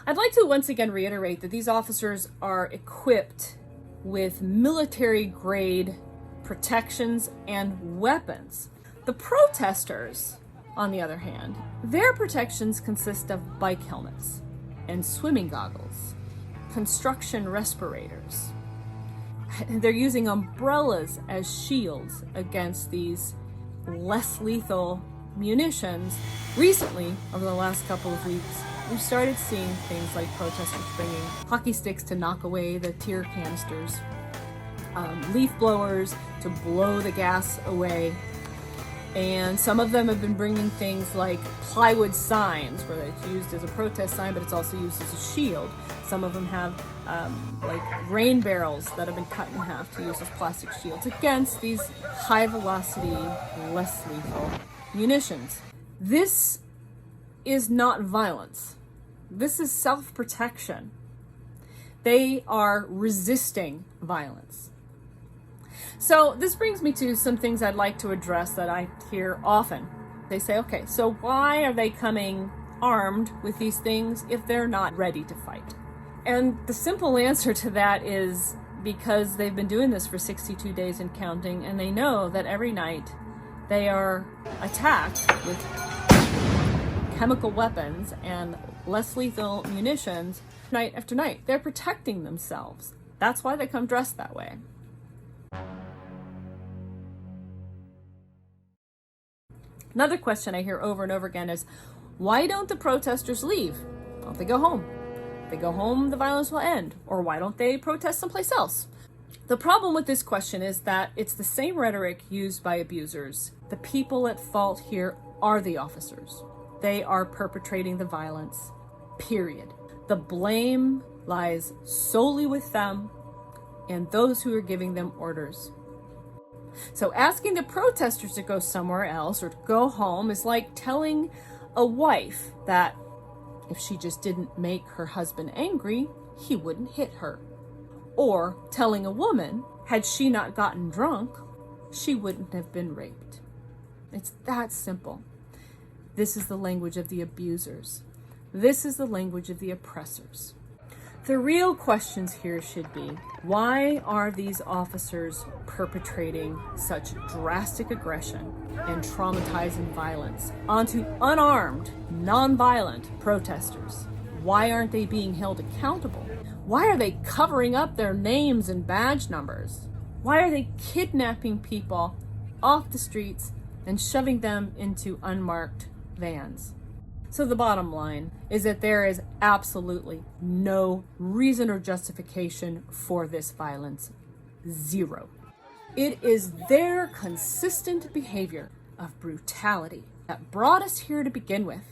I'd like to once again reiterate that these officers are equipped with military-grade protections and weapons. The protesters, on the other hand, their protections consist of bike helmets and swimming goggles, construction respirators. They're using umbrellas as shields against these less lethal munitions. Recently, over the last couple of weeks, we've started seeing things like protesters bringing hockey sticks to knock away the tear canisters, leaf blowers to blow the gas away, and some of them have been bringing things like plywood signs, where it's used as a protest sign, but it's also used as a shield. Some of them have like rain barrels that have been cut in half to use as plastic shields against these high velocity, less lethal munitions. This is not violence. This is self-protection. They are resisting violence. So this brings me to some things I'd like to address that I hear often. They say, okay, so why are they coming armed with these things if they're not ready to fight? And the simple answer to that is because they've been doing this for 62 days and counting, and they know that every night they are attacked with chemical weapons and less lethal munitions night after night. They're protecting themselves. That's why they come dressed that way. Another question I hear over and over again is, why don't the protesters leave? Why don't they go home? If they go home, the violence will end. Or why don't they protest someplace else? The problem with this question is that it's the same rhetoric used by abusers. The people at fault here are the officers. They are perpetrating the violence, period. The blame lies solely with them and those who are giving them orders. So asking the protesters to go somewhere else or to go home is like telling a wife that if she just didn't make her husband angry, he wouldn't hit her. Or telling a woman, had she not gotten drunk, she wouldn't have been raped. It's that simple. This is the language of the abusers. This is the language of the oppressors. The real questions here should be, why are these officers perpetrating such drastic aggression and traumatizing violence onto unarmed, nonviolent protesters? Why aren't they being held accountable? Why are they covering up their names and badge numbers? Why are they kidnapping people off the streets and shoving them into unmarked vans? So the bottom line is that there is absolutely no reason or justification for this violence. Zero. It is their consistent behavior of brutality that brought us here to begin with.